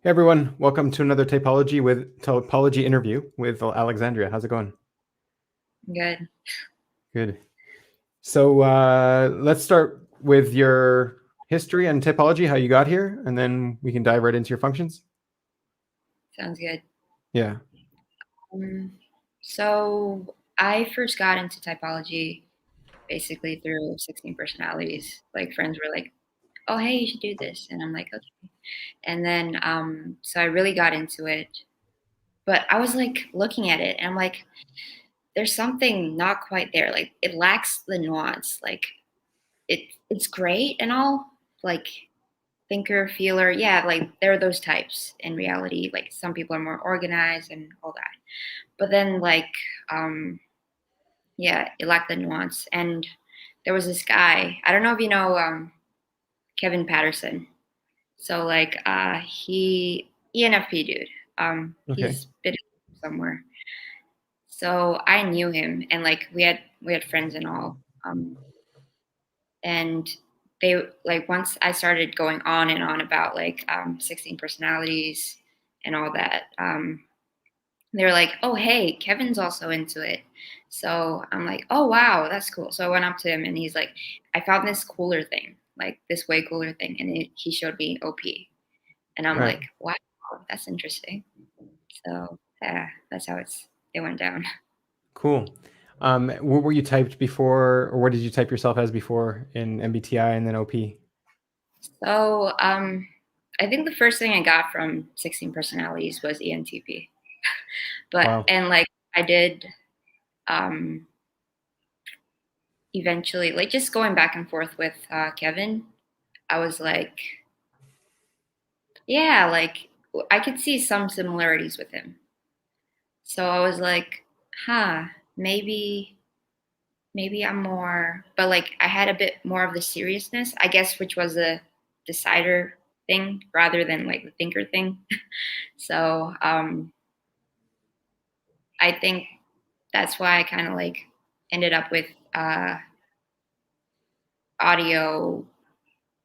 Hey everyone, welcome to another Typology interview with Alexandria. How's it going? Good. Good. So let's start with your history and typology, how you got here, and then we can dive right into your functions. Sounds good. Yeah. Um, so I first got into typology basically through 16 personalities. Like friends were like, "Oh, hey, you should do this," and I'm like, "Okay." And then so I really got into it, but I was like looking at it, and I'm like, "There's something not quite there. Like it lacks the nuance. Like it's great and all, like thinker, feeler, yeah, like there are those types in reality. Like some people are more organized and all that." But then um yeah, it lacked the nuance. And there was this guy, I don't know if you know Kevin Patterson. So he ENFP dude. Okay. He's been somewhere. So I knew him, and like we had friends and all. And they like once I started going on and on about 16 personalities and all that, they were like, "Oh, hey, Kevin's also into it." So I'm like, "Oh, wow, that's cool." So I went up to him and he's like, "I found this cooler thing, like this way cooler thing." And he showed me OP. And I'm Right. like, "Wow, that's interesting." So yeah, that's how it went down. Cool. What were you typed before, or what did you type yourself as before in MBTI and then OP? So I think the first thing I got from 16 personalities was ENTP. But Wow. and like I did um eventually, like just going back and forth with Kevin, I was like, yeah, like I could see some similarities with him. So I was like, huh, maybe maybe I'm more, but like I had a bit more of the seriousness, I guess, which was a decider thing rather than like the thinker thing. So I think that's why I kind of like ended up with audio,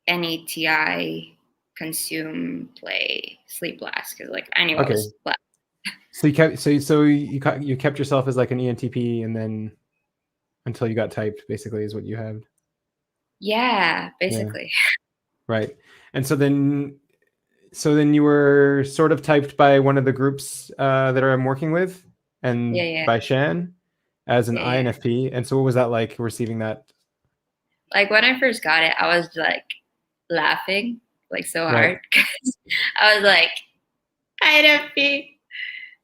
NETI, consume, play, sleep, last, because like I knew I Okay. was last. So you kept yourself as like an ENTP, and then until you got typed, basically, is what you have. Yeah, Yeah. basically. Right. And so then you were sort of typed by one of the groups that I'm working with, Yeah, and yeah, by Shan as an yeah, yeah. INFP. And so what was that like receiving that? Like when I first got it, I was like laughing like so Right. hard because I was like, INFP,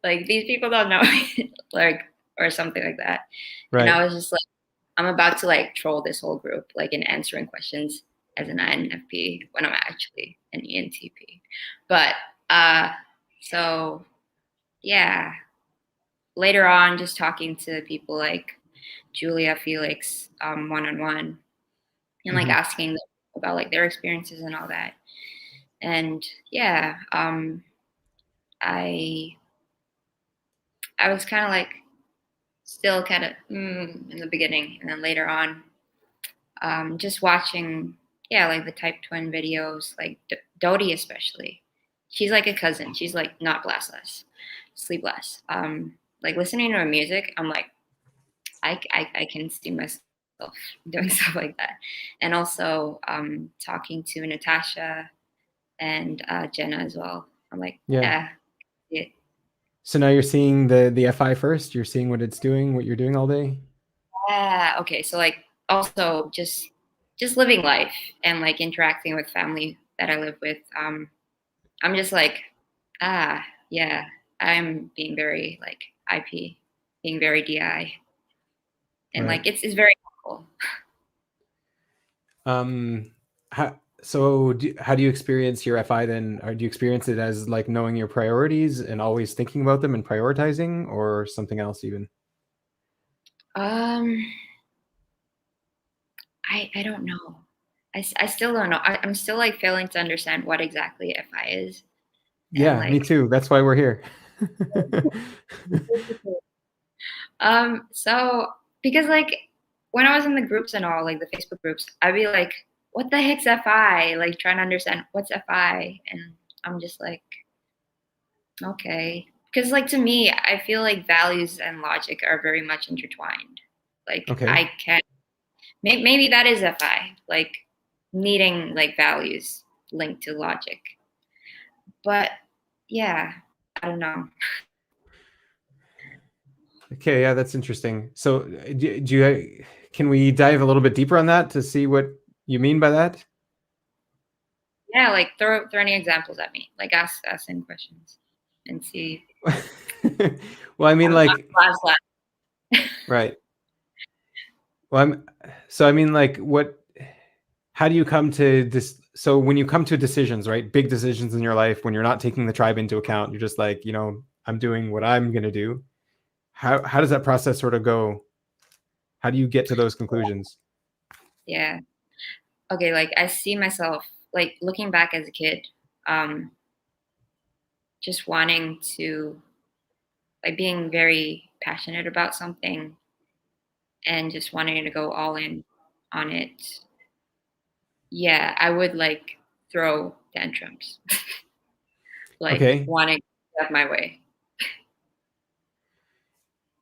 like these people don't know me, like or something like that. And Right. I was just like, I'm about to like troll this whole group, like in answering questions as an INFP when I'm actually an ENTP. But uh, so yeah, later on, just talking to people like Julia, Felix, one on one, and like Hmm. asking them about like their experiences and all that. And yeah, I I was kind of like still kind of in the beginning, and then later on, just watching, yeah, like the Type Twin videos, like Dodie especially. She's like a cousin. She's like not blast less, sleep less. Like listening to her music, I'm like, I can see myself doing stuff like that. And also talking to Natasha and Jenna as well. I'm like, Yeah. yeah, it, So now you're seeing the FI first. You're seeing what it's doing, what you're doing all day. yeah. Okay, so like also just living life and like interacting with family that I live with. I'm just like, ah, yeah, I'm being very like IP, being very DI, and Right. like it's very helpful. How do you experience your FI then? Or do you experience it as like knowing your priorities and always thinking about them and prioritizing, or something else even? Um, I don't know. I still don't know. I'm still like failing to understand what exactly FI is, and Yeah, me like too. That's why we're here. so because like when I was in the groups and all, like the Facebook groups, I'd be like, what the heck's FI? Like trying to understand what's FI. And I'm just like, Okay. Because, like, to me, I feel like values and logic are very much intertwined. Like, Okay. I can maybe that is FI, like needing like values linked to logic. But yeah, I don't know. Okay, yeah, that's interesting. So, can we dive a little bit deeper on that to see what you mean by that? Yeah, like throw any examples at me. Like ask some questions and see. Well, I mean, I'm like, class. right. Well, I mean, like, how do you come to this? So, when you come to decisions, right, big decisions in your life, when you're not taking the tribe into account, you're just like, I'm doing what I'm going to do. How does that process sort of go? How do you get to those conclusions? Yeah. Okay, like I see myself like looking back as a kid, um, just wanting to like being very passionate about something and just wanting to go all in on it. Yeah, I would like throw tantrums, like Okay. wanting to have my way.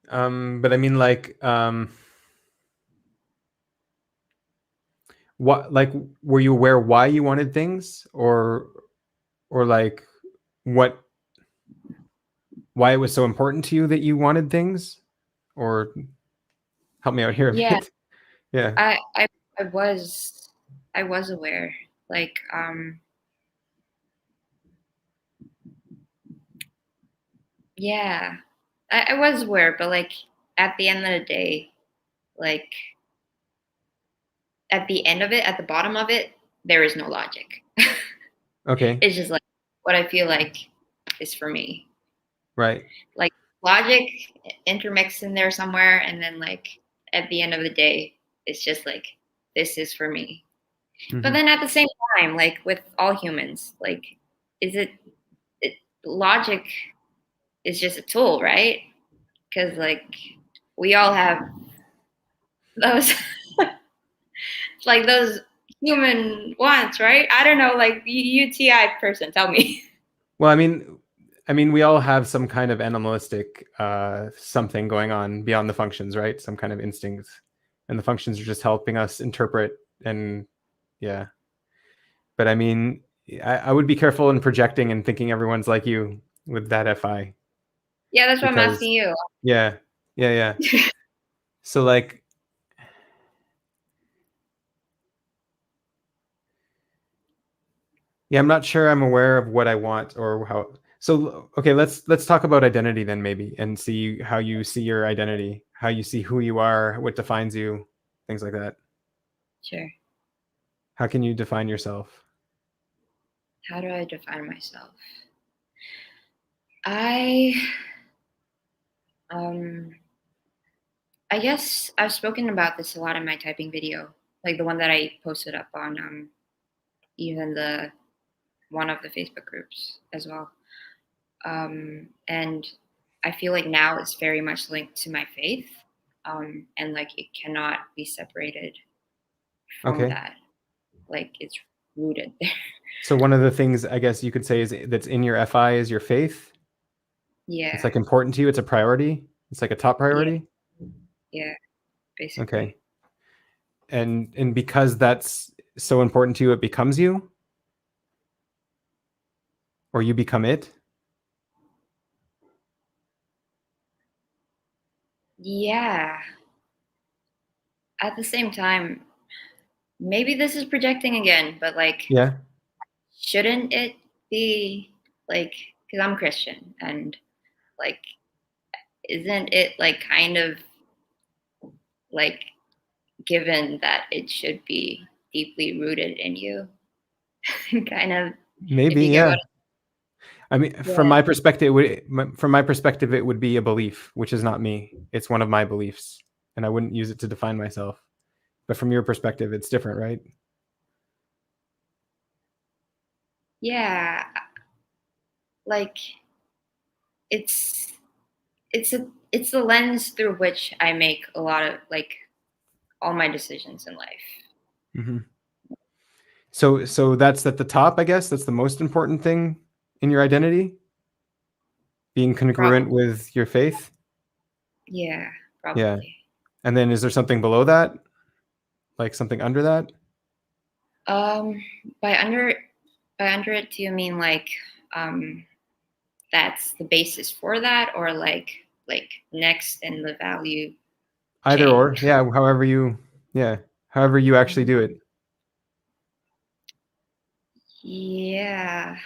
But I mean, like, what, like, were you aware why you wanted things, or like, what, why it was so important to you that you wanted things, or help me out here a Yeah, bit. Yeah. I I I was I was aware. Like yeah. I was aware, but like at the end of the day, like at the end of it, at the bottom of it, there is no logic. Okay. It's just like what I feel like is for me. Right. Like logic intermixed in there somewhere, and then like at the end of the day, it's just like this is for me. But Hmm. then at the same time, like with all humans, like is it logic is just a tool, right? Because like we all have those like those human wants, right? I don't know, like UTI person, tell me. Well, I mean, we all have some kind of animalistic something going on beyond the functions, right? Some kind of instinct, and the functions are just helping us interpret. And yeah, but I mean, I would be careful in projecting and thinking everyone's like you with that FI, Yeah, that's what I'm because asking you. yeah, yeah, yeah. So, like, yeah, I'm not sure I'm aware of what I want or how. So, okay, let's talk about identity then, maybe, and see how you see your identity, how you see who you are, what defines you, things like that. Sure. How can you define yourself? How do I define myself? I um I guess I've spoken about this a lot in my typing video, like the one that I posted up on even the one of the Facebook groups as well. And I feel like now it's very much linked to my faith, and like it cannot be separated from Okay. that. Like it's rooted there. So one of the things I guess you could say is that's in your FI is your faith. It's Yeah, like important to you. It's a priority. It's like a top yeah, priority. yeah. Okay. Basically, And because that's so important to you, it becomes you, or you become it. yeah. At the same time, maybe this is projecting again, but like, Yeah. shouldn't it be like? Because I'm Christian, and like, isn't it like kind of like given that it should be deeply rooted in you? Kind of, if Maybe. you get Yeah. what. I mean, from Yeah, my perspective, from my perspective, it would be a belief, which is not me. It's one of my beliefs, and I wouldn't use it to define myself. But from your perspective, it's different, right? yeah, like it's it's the lens through which I make a lot of like all my decisions in life. Hmm. So that's at the top, I guess. That's the most important thing in your identity. Being congruent Probably. with your faith? Yeah, Yeah. probably. And then is there something below that? Like something under that? Um, by under it, do you mean like um that's the basis for that, or like next in the value Either chain? or. Yeah, however you actually do it. Yeah,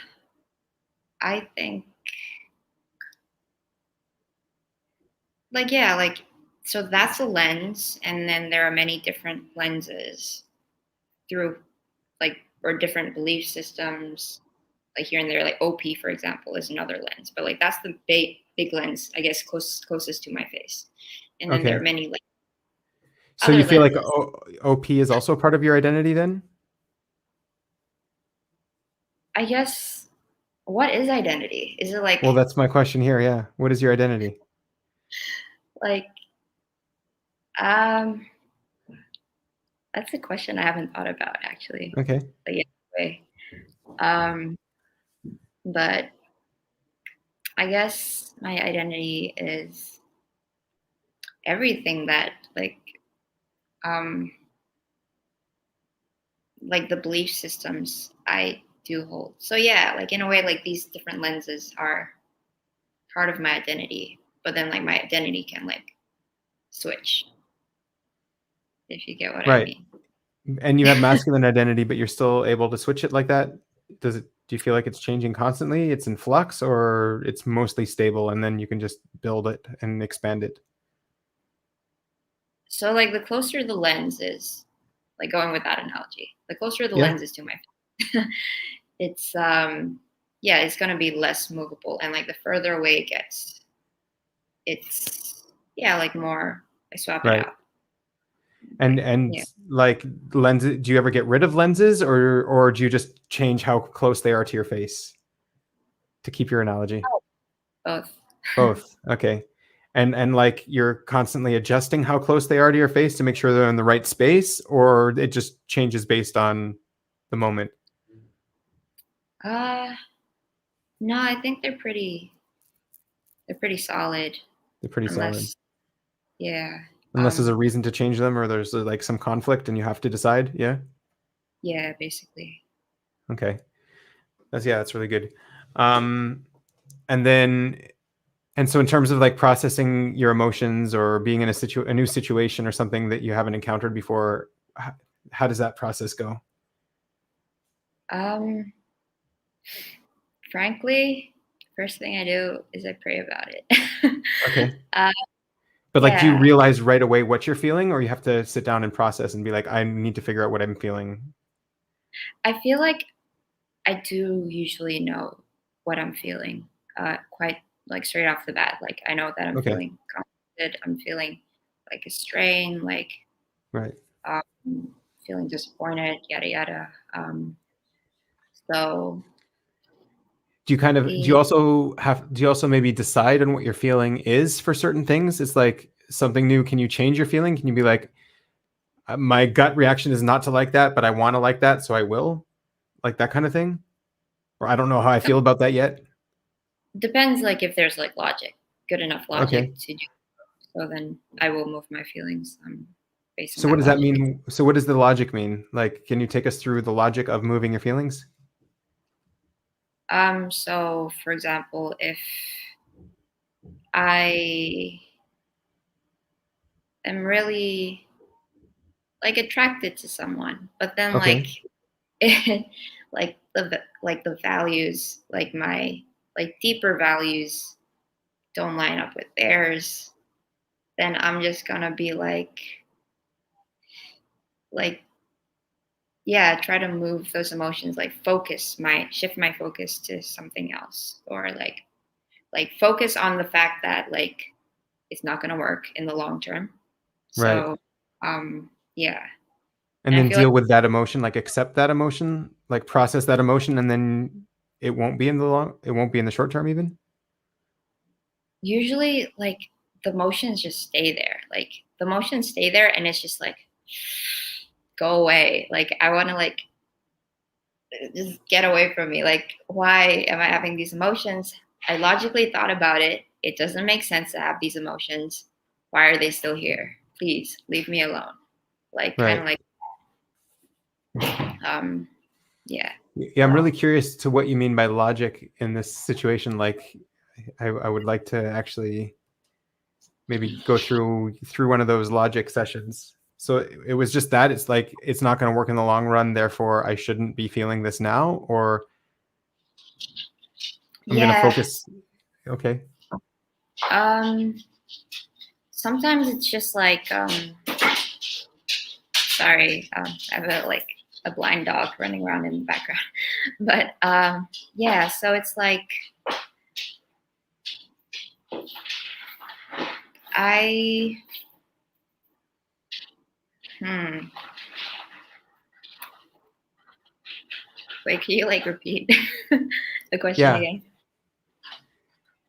I think yeah, so that's a lens, and then there are many different lenses through or different belief systems, like here and there. Like OP, for example, is another lens, but like that's the big lens, I guess, closest to my face. And then there Okay. are many like So you other feel like lenses. OP is also part of your identity then? I guess, what is identity? Is it Well, that's my question here. Yeah. What is your identity? like um that's a question I haven't thought about actually. Okay. Like, yeah, way. Um, but I guess my identity is everything that um like the belief systems I do hold. So yeah, like in a way, like these different lenses are part of my identity, but then like my identity can like switch, if you get what I Right. mean. And you have masculine identity, but you're still able to switch it like that? Do you feel like it's changing constantly? It's in flux, or it's mostly stable and then you can just build it and expand it? So like the closer the lens is, like going with that analogy, the closer the Yeah. lens is to my it's yeah, it's gonna be less movable, and like the further away it gets, it's yeah, like more I swap it Right. out. And Yeah. like lenses, do you ever get rid of lenses, or do you just change how close they are to your face to keep your analogy? Oh, both. Both. Okay. And like you're constantly adjusting how close they are to your face to make sure they're in the right space, or it just changes based on the moment? uh no, I think they're pretty solid, They're pretty solid. unless yeah. Unless there's a reason to change them or there's like some conflict and you have to decide. Yeah. Yeah, basically. Okay. That's really good. Um, and then and so in terms of like processing your emotions or being in a new situation or something that you haven't encountered before, how does that process go? Um, Frankly, first thing I do is I pray about it. Okay. uh, But like, do you yeah, realize right away what you're feeling, or you have to sit down and process and be like, I need to figure out what I'm feeling? I feel like I do usually know what I'm feeling, quite like straight off the bat. Like I know that I'm Okay. feeling conflicted. I'm feeling like a strain, like Right. um, feeling disappointed, yada yada. So the Do you also maybe decide on what your feeling is for certain things? It's like something new. Can you change your feeling? Can you be like, my gut reaction is not to like that, but I want to like that, so I will, like that kind of thing? Or I don't know how I feel about that yet. depends, like if there's like logic, good enough Okay. logic to do. So then I will move my feelings based on So what that does that logic. mean? So what does the logic mean? Like, can you take us through the logic of moving your feelings? So for example, if I am really like attracted to someone, but then Okay. like it, like the values, like my like deeper values don't line up with theirs, then I'm just gonna be like yeah, try to move those emotions, like shift my focus to something else, or like focus on the fact that like it's not gonna work in the long term. Right. So yeah. And And I then feel like deal with that emotion, like accept that emotion, like process that emotion, and then it won't be in the short term even. usually like the emotions just stay there. Like the emotions stay there and it's just like go away. Like I want to just get away from me. Like why am I having these emotions? I logically thought about it. It doesn't make sense to have these emotions. Why are they still here? Please leave me alone. Like, kind of Right. like, yeah. Yeah, I'm really curious to what you mean by logic in this situation. Like, I would like to actually maybe go through one of those logic sessions. So it was just that it's like it's not going to work in the long run, therefore I shouldn't be feeling this now, or I'm going to Yeah. focus. Okay. Sometimes it's just like, sorry, I have a blind dog running around in the background. But yeah, so it's like I wait, can you like repeat the question Yeah. again?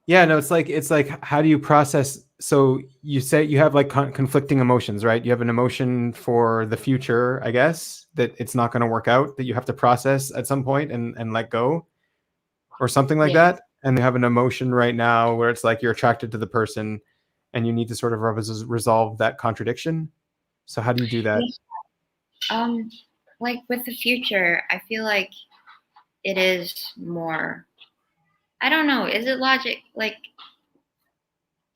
Yeah, no, it's like how do you process? So you say you have like conflicting emotions, right? You have an emotion for the future, I guess, that it's not going to work out, that you have to process at some point and let go, or something like Yeah. that. And you have an emotion right now where it's like you're attracted to the person, and you need to sort of resolve that contradiction. So how do you do that? Yeah. Like with the future, I feel like it is more. I don't know. Is it logic? Like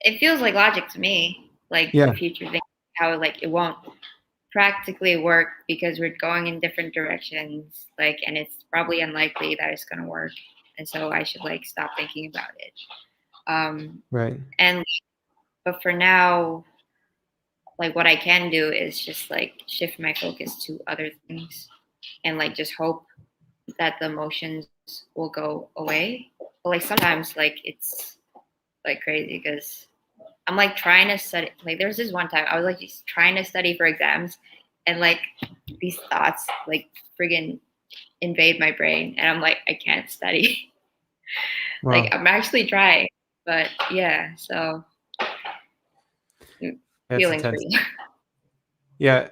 it feels like logic to me. Like the Yeah, future thing, how like it won't practically work because we're going in different directions. Like, and it's probably unlikely that it's gonna work. And so I should like stop thinking about it. right, And but for now, like what I can do is just like shift my focus to other things and like just hope that the emotions will go away. But like sometimes like it's like crazy because I'm like trying to study. Like there was this one time I was like just trying to study for exams, and like these thoughts like friggin' invade my brain, and I'm like I can't study. Like well, I'm actually trying, but yeah. So that's feeling intense. free. Yeah.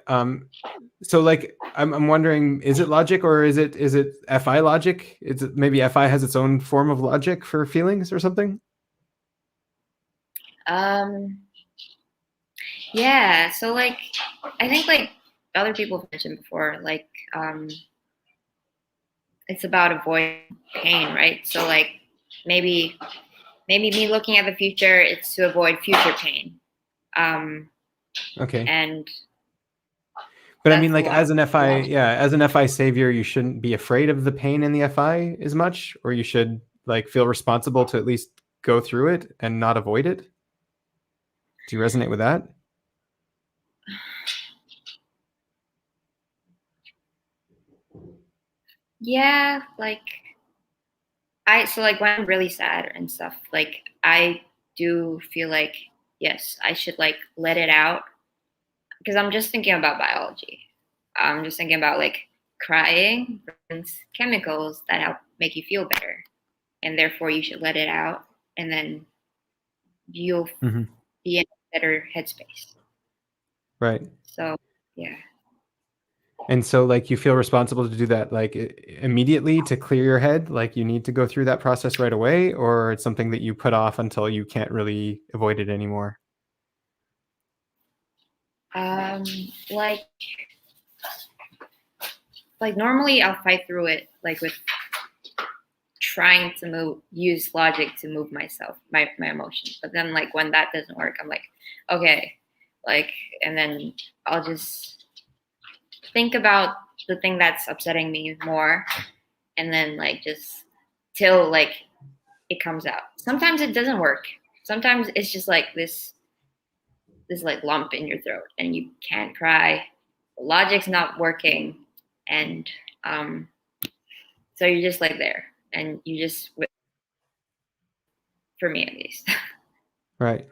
So like I'm wondering, is it logic, or is it FI logic? Is it maybe FI has its own form of logic for feelings or something? Um, yeah. So like I think like other people have mentioned before, like it's about avoiding pain, right? So like maybe me looking at the future, it's to avoid future pain. Um, Okay. and But I mean, that's a like lot. as an FI, yeah, as an FI savior, you shouldn't be afraid of the pain in the FI as much, or you should like feel responsible to at least go through it and not avoid it. Do you resonate with that? Yeah, like so like when I'm really sad and stuff, like I do feel like yes, I should like let it out because I'm just thinking about biology. I'm just thinking about like crying burns chemicals that help make you feel better, and therefore you should let it out, and then you'll Hmm. be in a better headspace. Right. So yeah. And so, like, you feel responsible to do that, like, immediately to clear your head? Like, you need to go through that process right away, or it's something that you put off until you can't really avoid it anymore? Um, like normally I'll fight through it like with trying to use logic to move myself, my emotions. But then like when that doesn't work, I'm like, okay, like, and then I'll just think about the thing that's upsetting me more, and then like just till like it comes out. Sometimes it doesn't work. Sometimes it's just like this like lump in your throat, and you can't cry. Logic's not working, and um, so you're just like there, and you just, for me at least. Right.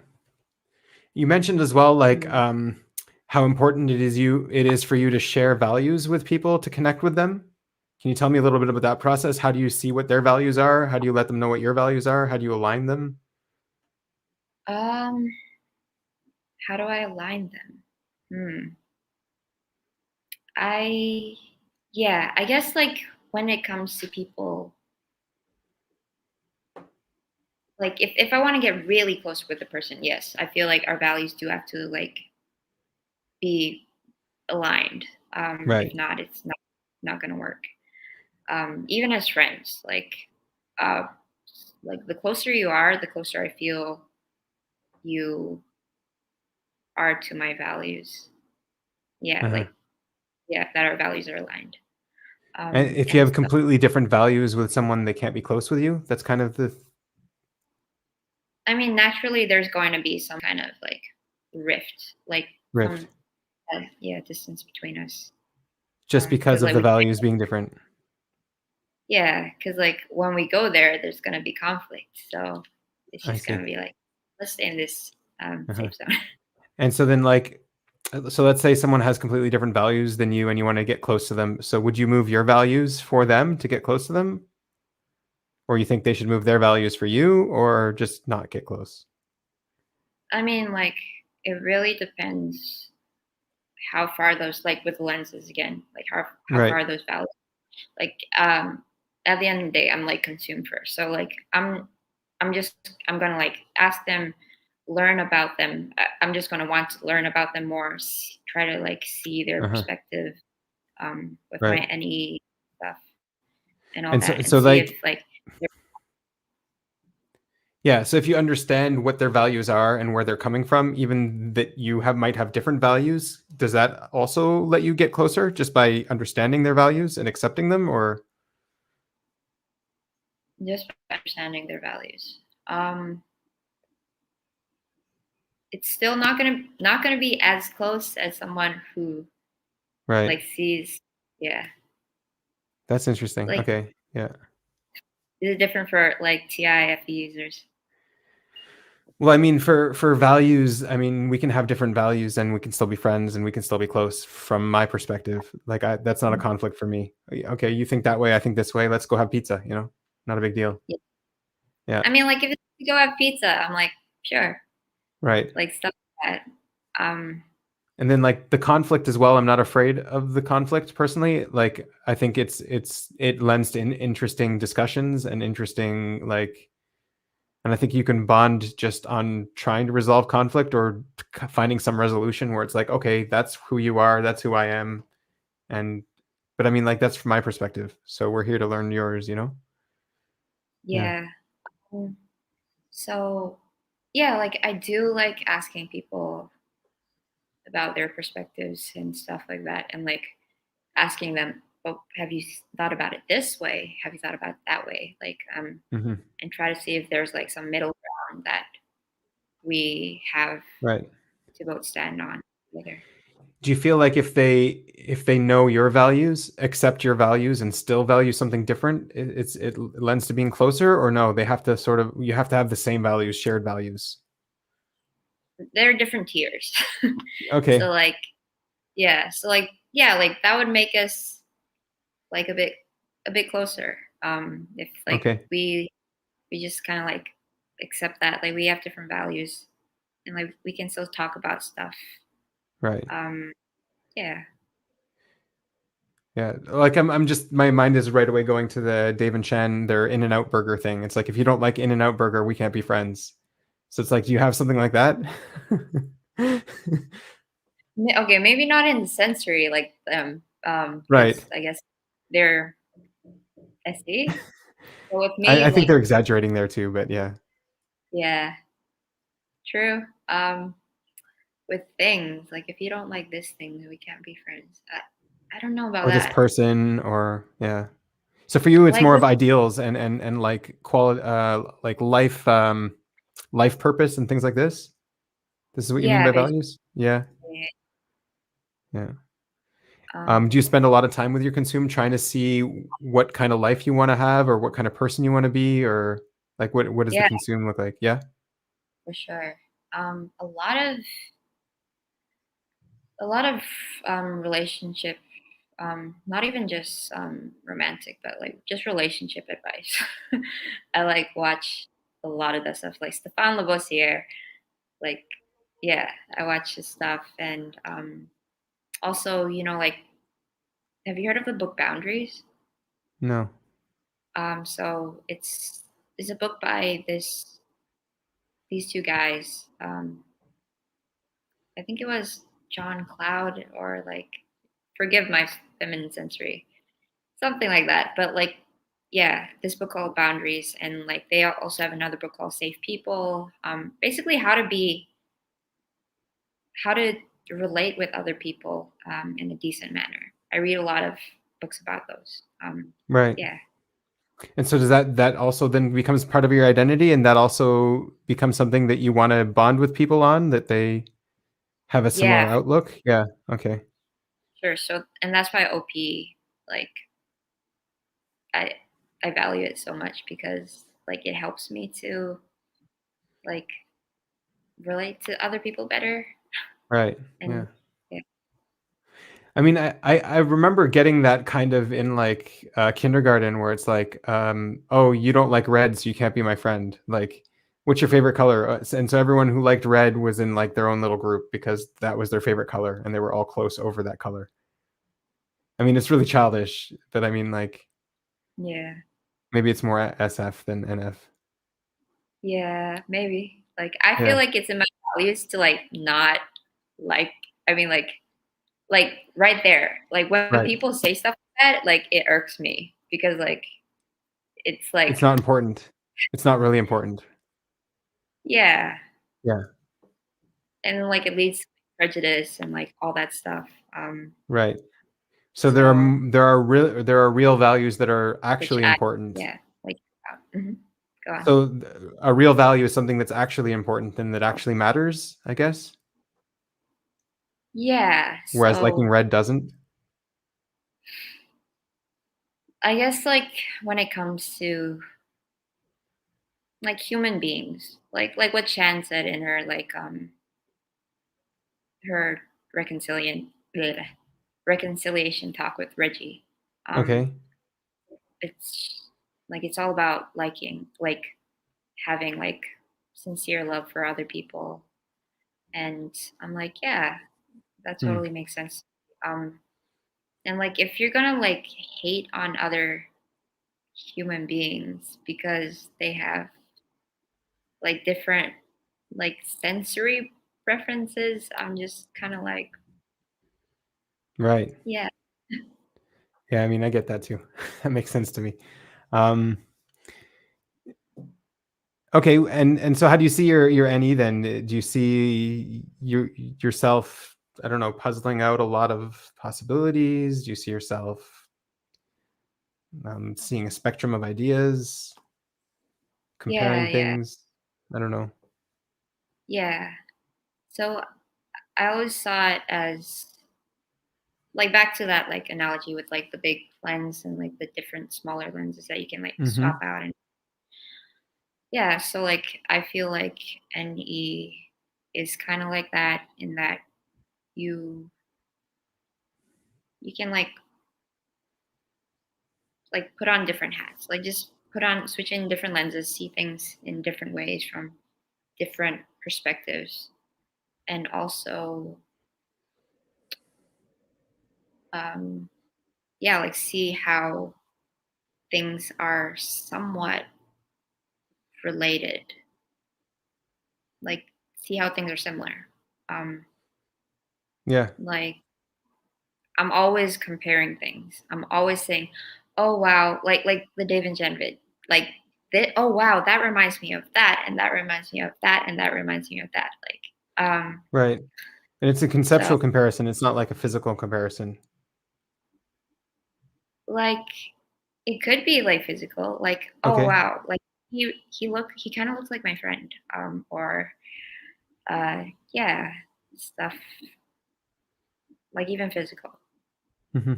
You mentioned as well, like, Mm. how important it is for you to share values with people to connect with them. Can you tell me a little bit about that process? How do you see what their values are? How do you let them know what your values are? How do you align them? Um, how do I align them? I, yeah, I guess like when it comes to people, like if I want to get really close with the person, yes, I feel like our values do have to like be aligned. If Right. not, it's not gonna work. Even as friends, uh, like the closer you are, the closer I feel you are to my values. Yeah, Uh-huh. like yeah, that our values are aligned. And if you And have stuff. completely different values with someone, they can't be close with you. That's kind of the I mean, naturally, there's going to be some kind of like rift, like rift, some yeah distance between us. just because Because of like the we values being different. yeah, because like when we go there, there's going to be conflict. So it's I just going see. to be like, let's stay in this Uh-huh. safe zone. And so then, like, so let's say someone has completely different values than you, and you want to get close to them. So would you move your values for them to get close to them, or you think they should move their values for you, or just not get close? I mean, like it really depends how far those like with lenses again, like how Right. far those values. Like at the end of the day, I'm like consumed first. So like I'm gonna like ask them, learn about them. I'm just gonna want to learn about them more, try to like see their Uh-huh. perspective with my Right. any stuff and all And so, that, and so see if like, like yeah. So if you understand what their values are and where they're coming from, even that you have might have different values, does that also let you get closer just by understanding their values and accepting them, or just understanding their values. It's still not gonna be as close as someone who right? like sees. Yeah, That's interesting. like Okay. Yeah. is it different for like TIFE users? Well, I mean, for values, I mean, we can have different values and we can still be friends and we can still be close from my perspective. Like that's not a Mhm. conflict for me. Okay, you think that way, I think this way. Let's go have pizza, Not a big deal. Yeah. Yeah. I mean, like if it's to go have pizza, I'm like sure, Right. like stuff like that. And then like the conflict as well, I'm not afraid of the conflict personally. Like I think it lends to interesting discussions and interesting like and I think you can bond just on trying to resolve conflict or finding some resolution where it's like, okay, that's who you are, that's who I am. And, but I mean, like, that's from my perspective. So we're here to learn yours. Yeah. Yeah. Um, So yeah, like I do like asking people about their perspectives and stuff like that, and like asking them, "Oh, have you thought about it this way? Have you thought about it that way?" Like, Hmm. and try to see if there's like some middle ground that we have Right. to both stand on together. Do you feel like if they know your values, accept your values, and still value something different, it lends to being closer, or no? They have to sort of you have to have the same values, shared values. There are different tiers. So Okay. like, yeah, so like, yeah, like that would make us like a bit closer. If like Okay. we just kind of like accept that like we have different values and like we can still talk about stuff. Right. Um, yeah, Yeah, like I'm just my mind is right away going to the Dave and Chen, their In and Out Burger thing. It's like if you don't like In and Out Burger, we can't be friends. So it's like, do you have something like that? Okay, maybe not in sensory like them, Right. because I guess they're SD. But with I me, think like, they're exaggerating there too, but yeah. yeah, true. With things like if you don't like this thing, then we can't be friends. I don't know about Or this that. person, or yeah. So for you, it's Like more with of ideals and like quality, like life purpose and things like this. This is what you mean yeah, by basically. values? Yeah, yeah. Do you Um, spend a lot of time with your consume trying to see what kind of life you want to have or what kind of person you want to be or like what does the yeah, consume look like? Yeah. for sure. A lot of relationship, not even just romantic, but like just relationship advice. I like watch a lot of that stuff, like Stefan Lavoisier. Like, yeah, I watch his stuff, and also, like, have you heard of the book Boundaries? No. So it's a book by this. these two guys. I think it was John Cloud or like, forgive my feminine sensory, something like that. But like, yeah, this book called Boundaries, and like they also have another book called Safe People. Basically, how to relate with other people in a decent manner. I read a lot of books about those. Right. Yeah, And so does that also then becomes part of your identity, and that also becomes something that you want to bond with people on, that they have a similar yeah, for outlook? Yeah. Okay. sure. So, and that's why OP, like, I I value it so much because like it helps me to like relate to other people better. Right. Yeah. And yeah, I mean, I remember getting that kind of in like kindergarten, where it's like, oh, you don't like red, so you can't be my friend. Like, what's your favorite color? And so everyone who liked red was in like their own little group because that was their favorite color, and they were all close over that color. I mean, it's really childish, but I mean, like, yeah, maybe it's more SF than NF. yeah, maybe. Like I feel Yeah. like it's in my values to like not like. I mean, like right there. Like when Right. people say stuff like that, like it irks me because like it's like, It's not important. It's not really important. yeah, Yeah. and then like it leads to prejudice and like all that stuff. Right. So So there are real values that are which actually I, important. yeah, like go on. So a real value is something that's actually important and that actually matters, I guess. Yeah, Whereas liking so red doesn't. I guess like when it comes to like human beings, like what Chan said in her like her reconciliation talk with Reggie. Um, Okay. it's like it's all about liking, like having like sincere love for other people, and I'm like, yeah, that Hmm. totally makes sense. Um, and like if you're gonna like hate on other human beings because they have like different like sensory preferences, I'm just kind of like, Right. yeah, Yeah, I mean, I get that too. That makes sense to me. Um, okay, and so how do you see your NE then? Do you see yourself, I don't know, puzzling out a lot of possibilities? Do you see yourself seeing a spectrum of ideas, yeah, comparing yeah, things? I don't know. yeah. So I always saw it as like back to that like analogy with like the big lens and like the different smaller lenses that you can like swap Hmm. out. And yeah, so like I feel like NE is kind of like that in that you you can like put on different hats, like just put on switch in different lenses, see things in different ways from different perspectives, and also um yeah, like see how things are somewhat related, like see how things are similar. um Yeah. like I'm always comparing things. I'm always saying, "Oh wow," like the Dave and Jen vid, like that. Oh wow, that reminds me of that, and that reminds me of that, and that reminds me of that. Right. And it's a So conceptual comparison. It's not like a physical comparison. like it could be like physical, like oh Okay. wow, like he kind of looks like my friend, or uh, yeah, stuff like even physical. Hmm.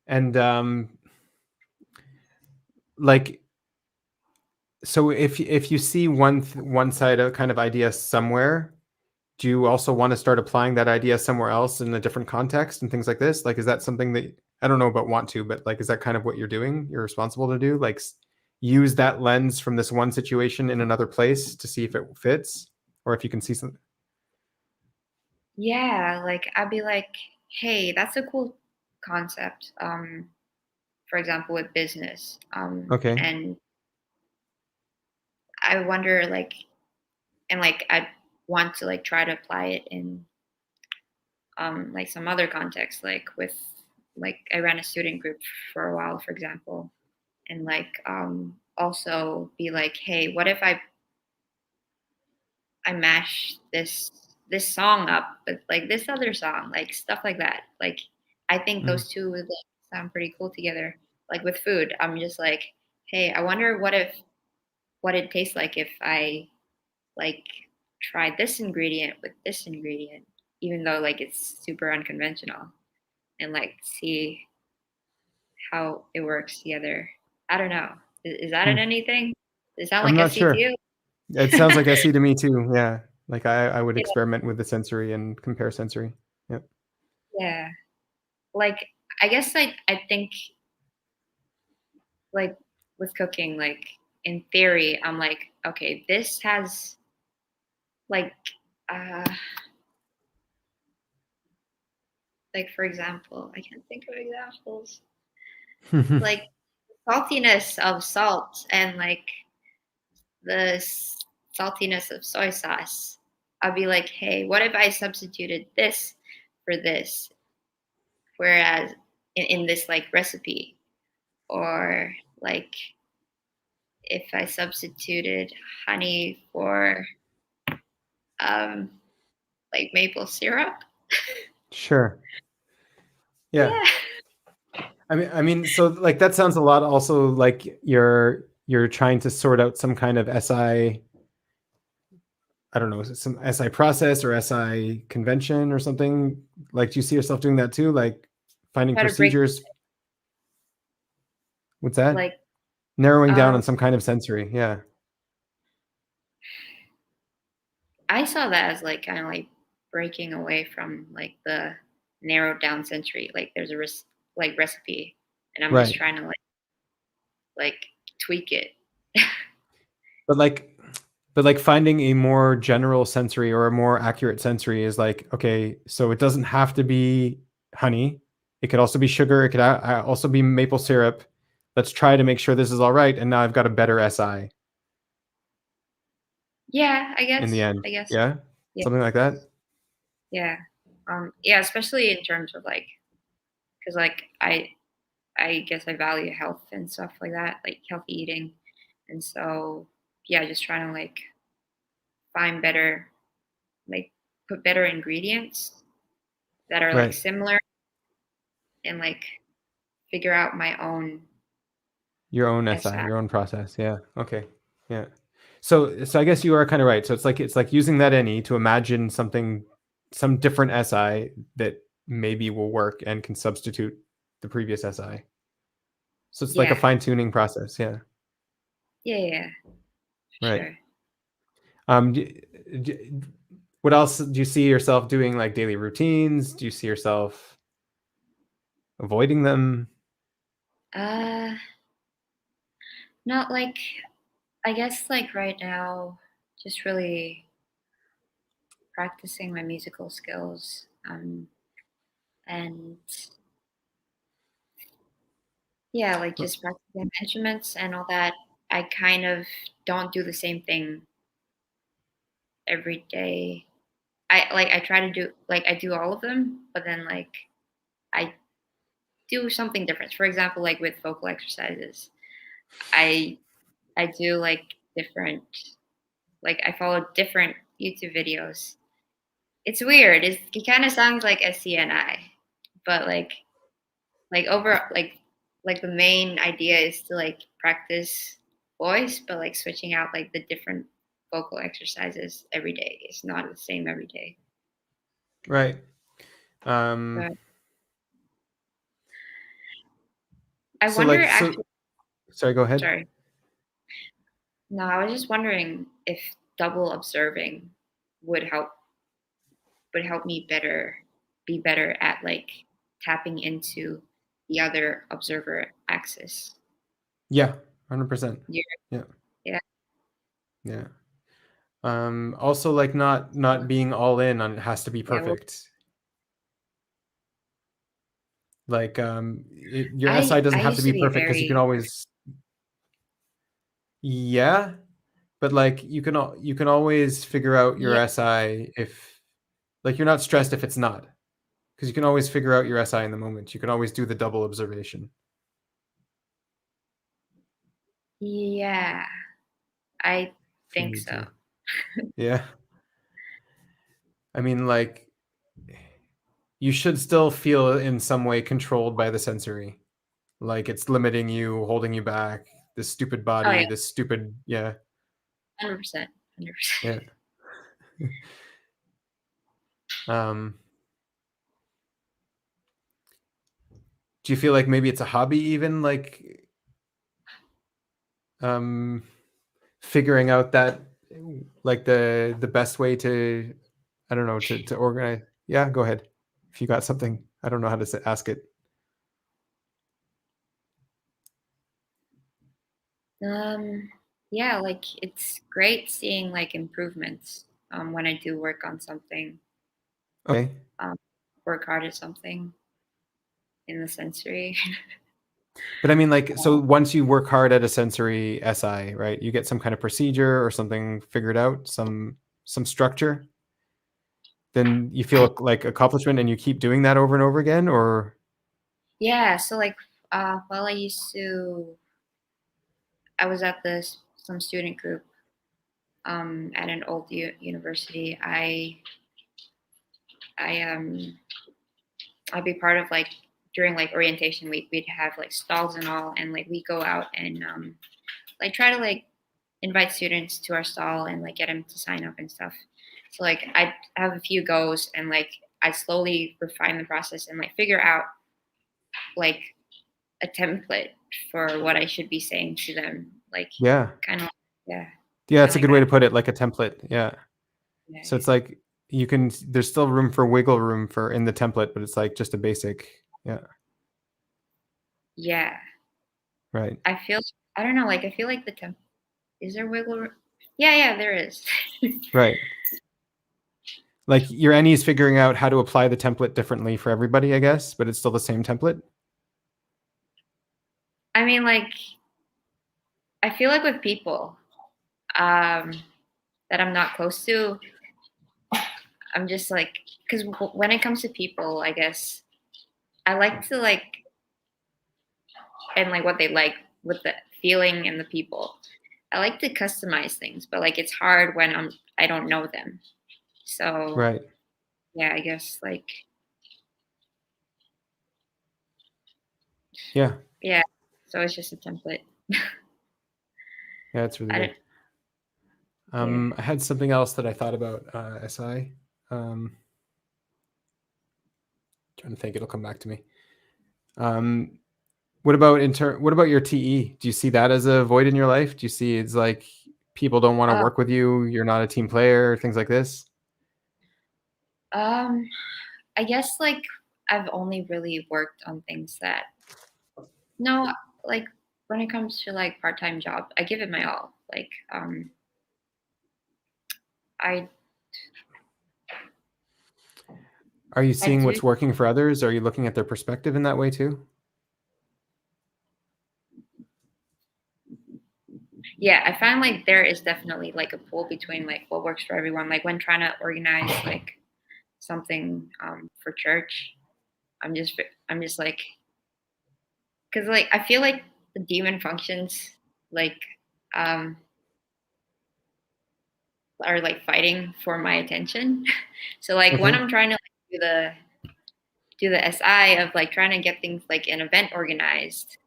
And like, so if you see one side of kind of idea somewhere, do you also want to start applying that idea somewhere else in a different context and things like this? Like, is that something that, I don't know about want to, but like, is that kind of what you're doing? You're responsible to do, like, use that lens from this one situation in another place to see if it fits, or if you can see something. Yeah, like I'd be like, hey, that's a cool concept. For example, with business. Okay. And I wonder like, and like I want to like try to apply it in like some other context, like with like I ran a student group for a while, for example, and like also be like, hey, what if I mash this song up with like this other song, like stuff like that. Like I think Mm. those two would like sound pretty cool together. Like with food, I'm just like, hey, I wonder what it tastes like if I like try this ingredient with this ingredient, even though like it's super unconventional, and like see how it works together. I don't know. Is that in Mm. anything? Does it sound I'm like not SC to sure. you? It sounds like SE to me too. Yeah. Like I would Yeah. experiment with the sensory and compare sensory. Yep. Yeah. Like I guess I think like with cooking, like in theory, I'm like, okay, this has like uh like for example, I can't think of examples. Like saltiness of salt and like the saltiness of soy sauce. I'll be like, hey, what if I substituted this for this? Whereas in this like recipe, or like if I substituted honey for um, like maple syrup. Sure. Yeah. Yeah. I mean, so like that sounds a lot also like you're trying to sort out some kind of I don't know, is it some SI process or SI convention or something? Like, do you see yourself doing that too? Like finding Try to break procedures? What's that? like Narrowing down um, on some kind of sensory. Yeah. I saw that as like kind of like breaking away from like the narrowed down century. Like there's a like recipe, and I'm just Right. trying to like tweak it. But like finding a more general sensory or a more accurate sensory is like, okay, so it doesn't have to be honey. It could also be sugar. It could also be maple syrup. Let's try to make sure this is all right. And now I've got a better SI Yeah, I in guess. the end. I guess. Yeah. Yeah. Something like that. Yeah. Yeah, especially in terms of like, because like I guess I value health and stuff like that, like healthy eating, and so yeah, just trying to like find better, like put better ingredients that are like Right. similar, and like figure out my own Your own SI, SI. your own process. Yeah. Okay. Yeah. So I guess you are kind of right. So it's like using that any to imagine something, some different SI that maybe will work and can substitute the previous SI. So it's like a Yeah, fine tuning process. Yeah. yeah, yeah, Right. sure. Um, d- d- what else do you see yourself doing? Like daily routines? Do you see yourself avoiding them? Uh, Not like I guess like right now, just really practicing my musical skills, and yeah, like just practicing instruments and all that. I kind of don't do the same thing every day. I try to do like I do all of them, but then like I do something different. For example, like with vocal exercises, I I do like different, like I follow different YouTube videos. It's weird. It kind of sounds like SCNI, but like over like the main idea is to like practice voice, but like switching out like the different vocal exercises every day. It's not the same every day. Right. Um, But I so wonder like, so actually, sorry, go ahead. sorry. No, I was just wondering if double observing would help me be better at like tapping into the other observer axis. Yeah. 100%. You're, Yeah. yeah, Yeah. Also like not being all in on it has to be yeah. Well, perfect. Like your SI doesn't I have to used to be be perfect because you can very always, yeah, but like you can always figure out your Yeah. SI if like you're not stressed if it's not, because you can always figure out your SI in the moment. You can always do the double observation. Yeah, I If you think need so. to. Yeah. I mean, like, you should still feel in some way controlled by the sensory. Like it's limiting you, holding you back. This stupid Oh yeah, body, this stupid, yeah, 100%, 100%. yeah. Um, do you feel like maybe it's a hobby even, like um figuring out that like the best way to, I don't know, to organize. Yeah, go ahead. If you got something, I don't know how to ask it. Yeah, like it's great seeing like improvements when I do work on something, Okay. um, work hard at something in the sensory. But I mean, like, so once you work hard at a sensory SI, right, you get some kind of procedure or something figured out, some structure, then you feel like accomplishment and you keep doing that over and over again, or Yeah, so like, well, I was at some student group at an old university. I I'd be part of like during like orientation week, we'd have like stalls and all, and like we go out and like try to like invite students to our stall and like get them to sign up and stuff. So like I have a few goes and like I slowly refine the process and like figure out like a template for what I should be saying to them. Like yeah, kind of yeah, yeah, kind that's of a like good way that. to put it, like a template. Yeah. Yeah, So it's like you can, there's still room for wiggle room for in the template, but it's like just a basic. Yeah. yeah. Right. I feel I don't know. Like I feel like the temp. Is there wiggle room? Yeah, yeah, there is. Right. Like your any is figuring out how to apply the template differently for everybody, I guess, but it's still the same template. I mean, like I feel like with people um, that I'm not close to, I'm just like because when it comes to people, I guess I like to like and like what they like with the feeling and the people. I like to customize things, but like it's hard when I don't know them. So Right. yeah, I guess like Yeah. yeah. So it's just a template. Yeah, it's really I don't. good. Yeah. I had something else that I thought about SI. Trying to think, it'll come back to me. Um, what about what about your TE? Do you see that as a void in your life? Do you see it's like people don't want to Uh, work with you, you're not a team player, things like this? um, I guess like I've only really worked on things that no, like when it comes to like part-time job, I give it my all. Like I Are you I seeing do what's working for others? Are you looking at their perspective in that way too? yeah, I find like there is definitely like a pull between like what works for everyone. Like when trying to organize like something for church, I'm just I'm just like because like I feel like the demon functions like um are like fighting for my attention. So like when Okay. I'm trying to like, do the SI of like trying to get things like an event organized,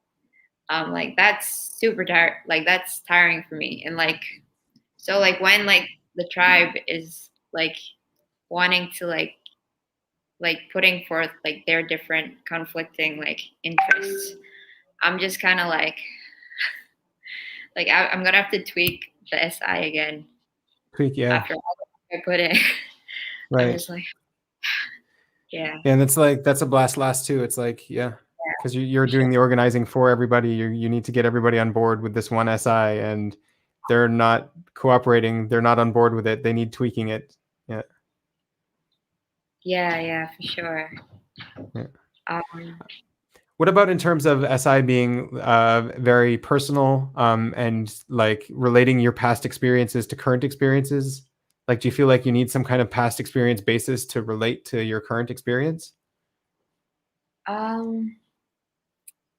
like that's super tired. Like that's tiring for me. And like so like when like the tribe is like wanting to like putting forth like their different conflicting like interests, I'm just kind of like I'm gonna have to tweak the SI again Creek, yeah. after all I put in. I'm Right. just like yeah. Yeah, and it's like that's a blast last too. It's like, yeah, because you're For sure. doing the organizing for everybody. You need to get everybody on board with this one SI, and they're not cooperating. They're not on board with it. They need tweaking it. Yeah, Yeah, yeah, for sure. yeah. Um, What about in terms of SI being very personal and like relating your past experiences to current experiences? Like, do you feel like you need some kind of past experience basis to relate to your current experience? Um,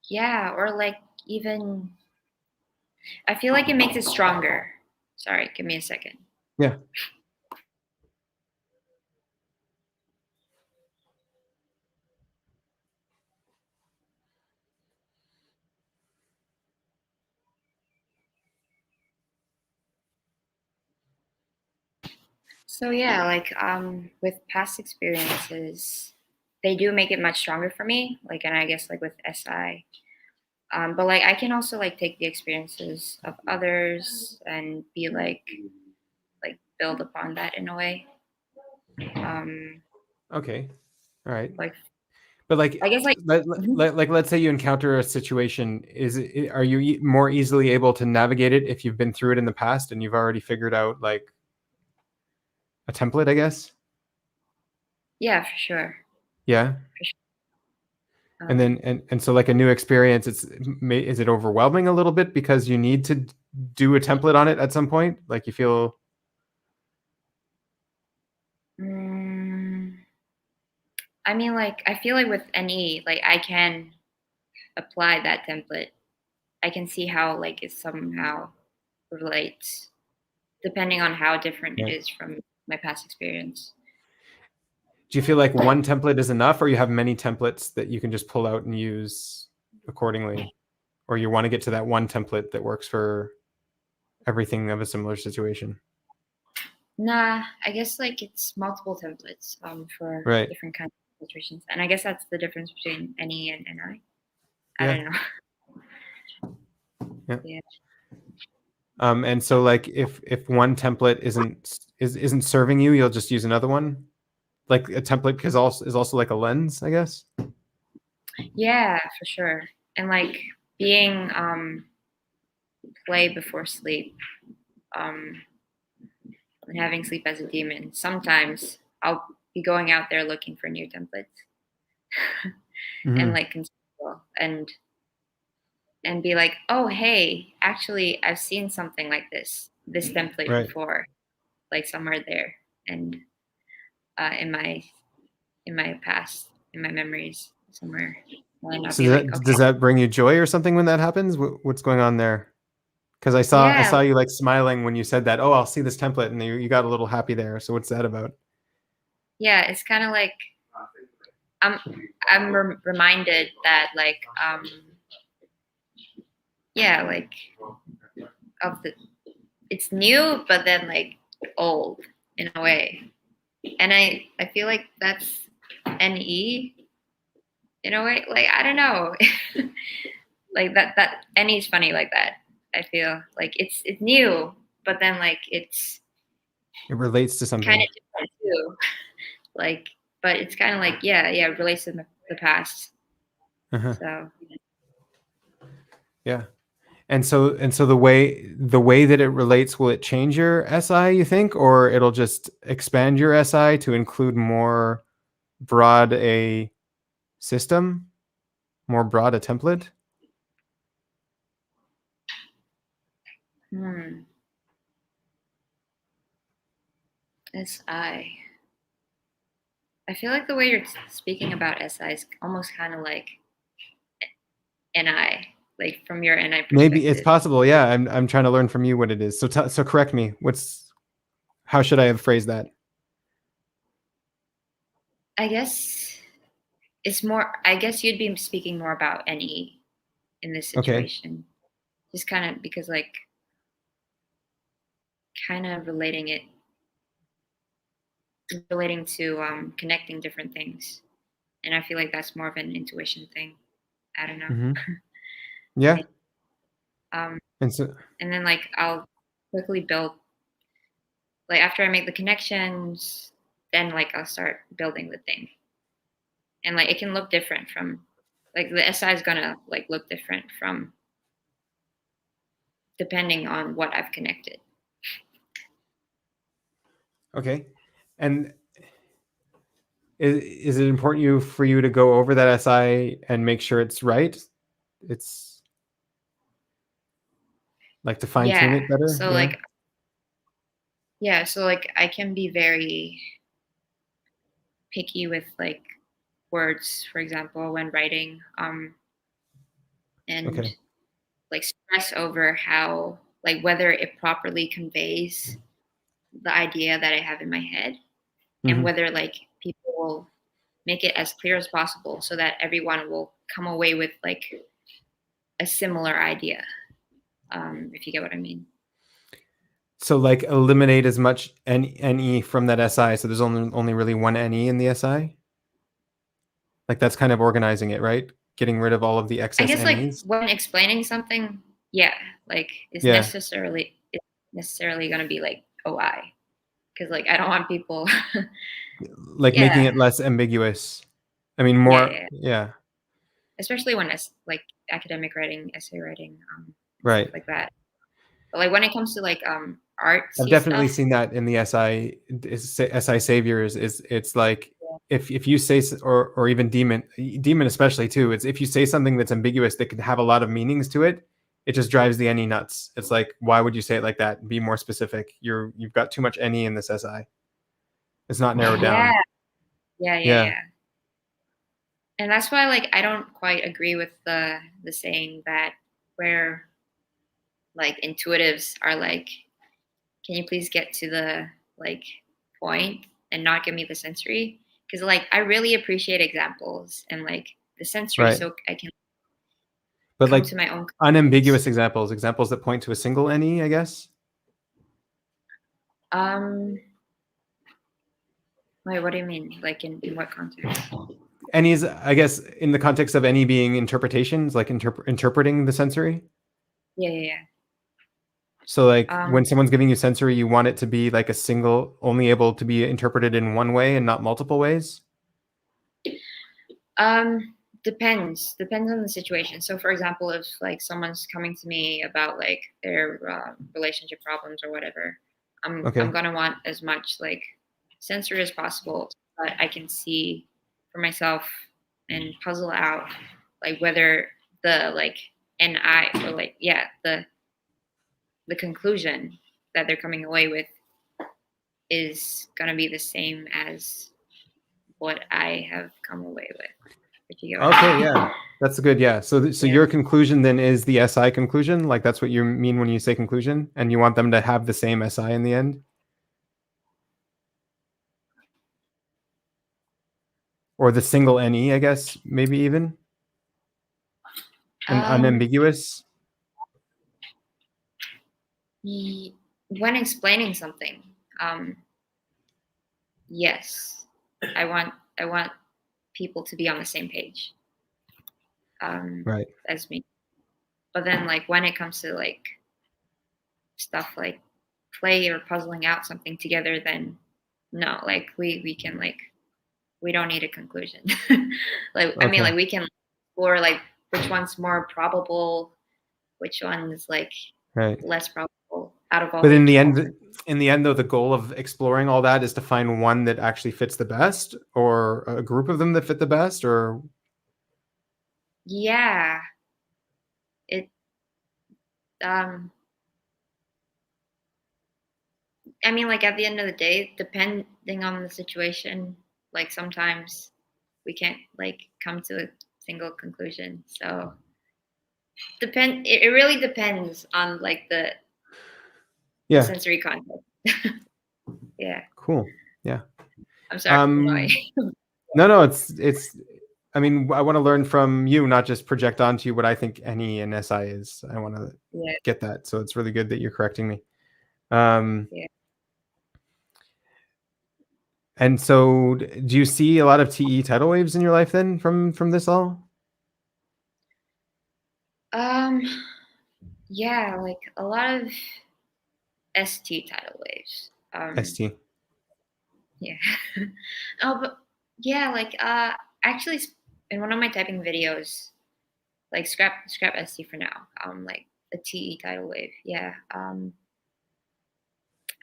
yeah, or like even I feel like it makes it stronger. Sorry, give me a second. Yeah. So yeah, like with past experiences, they do make it much stronger for me. Like, and I guess like with SI, but like I can also like take the experiences of others and be like build upon that in a way. Um, Okay. All right. like But like, I guess like mhm. let's say you encounter a situation. Are you more easily able to navigate it if you've been through it in the past and you've already figured out like a template, I guess? Yeah, for sure, Yeah. for sure. And then and so like a new experience, is it overwhelming a little bit because you need to do a template on it at some point? Like you feel Mm, I mean, like I feel like with NE, like I can apply that template. I can see how like it somehow relates, depending on how different it yeah. is from my past experience. Do you feel like one template is enough, or you have many templates that you can just pull out and use accordingly, or you want to get to that one template that works for everything of a similar situation? Nah, I guess like it's multiple templates for Right. different kinds of situations, and I guess that's the difference between NE and NI. I Yeah. don't know. Yeah. Yeah. And so like if one template isn't serving you, you'll just use another one. Like a template is also like a lens, I guess. Yeah, for sure. And like being play before sleep, um, and having sleep as a demon. Sometimes I'll be going out there looking for new templates and Hmm. like conceptual and be like, oh hey, actually I've seen something like this template Right. before, like somewhere there and in my past, in my memories somewhere. And I'll So be like, does okay, that bring you joy or something when that happens? What's going on there? Because I yeah, saw you like smiling when you said that. Oh, I'll see this template, and you got a little happy there. So what's that about? yeah, it's kind of like I'm reminded that like yeah, like of the it's new but then like old in a way. And I feel like that's NE in a way. Like I don't know. Like that NE is funny like that. I feel like it's new, but then like it's It relates to kind something. of different too. Like, but it's kind of like yeah, it relates to the past. Uh-huh. So Yeah. And so the way that it relates, will it change your SI, you think, or it'll just expand your SI to include more broad a system, more broad a template? hmm, SI. I feel like the way you're speaking about SI is almost kind of like NI, like from your NI Maybe it's perspective. possible. Yeah, I'm trying to learn from you what it is. So so correct me. How should I have phrased that? I guess it's more. I guess you'd be speaking more about NE in this Okay. situation, just kind of because like kind of relating to connecting different things, and I feel like that's more of an intuition thing. I don't know. Hmm. Yeah. Um, And so and then like I'll quickly build like after I make the connections, then like I'll start building the thing, and like it can look different from like the SI is gonna like look different from depending on what I've connected. okay. And is it important for you to go over that SI and make sure it's right? It's like to fine tune Yeah. it better. So Yeah. like, yeah. So like, I can be very picky with like words, for example, when writing, and Okay. like stress over how, like, whether it properly conveys the idea that I have in my head, and Hmm. whether like people will make it as clear as possible so that everyone will come away with like a similar idea. If you get what I mean. So like eliminate as much NE from that SI. So there's only really one NE in the SI. Like that's kind of organizing it, right? Getting rid of all of the I excess guess like NEs. when explaining something, yeah, like Yeah. it's necessarily gonna be like OI, because like I don't want people. Like making Yeah, it less ambiguous. I mean, yeah, more. yeah. Yeah. Especially when it's like academic writing, essay writing, and stuff Right. like that. But like when it comes to like I've artsy definitely stuff, seen that in the SI saviors. Is it's like yeah. if you say or even demon especially too. It's if you say something that's ambiguous that could have a lot of meanings to it. It just drives the NE nuts. It's like, why would you say it like that? Be more specific. You've got too much NE in this SI. It's not narrowed Yeah, down. yeah, yeah, Yeah. yeah. And that's why like I don't quite agree with the saying that where like intuitives are like, can you please get to the like point and not give me the sensory? Because like I really appreciate examples and like the sensory, Right. so I can But come like to my own conclusions. unambiguous examples that point to a single NE, I guess. Um, wait, what do you mean? Like in what context? NEs, I guess, in the context of NE being interpretations, like interpreting the sensory. Yeah, yeah, So like yeah. when someone's giving you sensory, you want it to be like a single, only able to be interpreted in one way and not multiple ways. Depends on the situation. So, for example, if like someone's coming to me about like their relationship problems or whatever, I'm Okay. gonna want as much like sensory as possible so that I can see for myself and puzzle out like whether the like NI or like yeah the conclusion that they're coming away with is gonna be the same as what I have come away with. If you get what Okay. I mean. Yeah. That's good. Yeah. So Yeah. your conclusion then is the SI conclusion. Like that's what you mean when you say conclusion, and you want them to have the same SI in the end, or the single NE, I guess, maybe even an Um, unambiguous. when explaining something, um, yes, I want people to be on the same page um, Right. as me. But then, like when it comes to like stuff like play or puzzling out something together, then no, like we can like we don't need a conclusion. Like I mean, Okay. like we can explore like which one's more probable, which one's like Right. less probable out of all But the examples. in the end, though, the goal of exploring all that is to find one that actually fits the best, or a group of them that fit the best, or Yeah, it um I mean, like at the end of the day, depending on the situation, like sometimes we can't like come to a single conclusion. So it really depends on like the yeah, sensory content. Yeah. cool, yeah. I'm sorry for my Um, no, it's. I mean, I want to learn from you, not just project onto you what I think NE and SI is. I want to yeah, get that, so it's really good that you're correcting me. Um, yeah. and so, do you see a lot of TE tidal waves in your life then from this all? Um yeah, like a lot of ST tidal waves. ST. Yeah. Oh, but yeah, like actually in one of my typing videos, like scrap ST for now. Like a TE tidal wave. Yeah.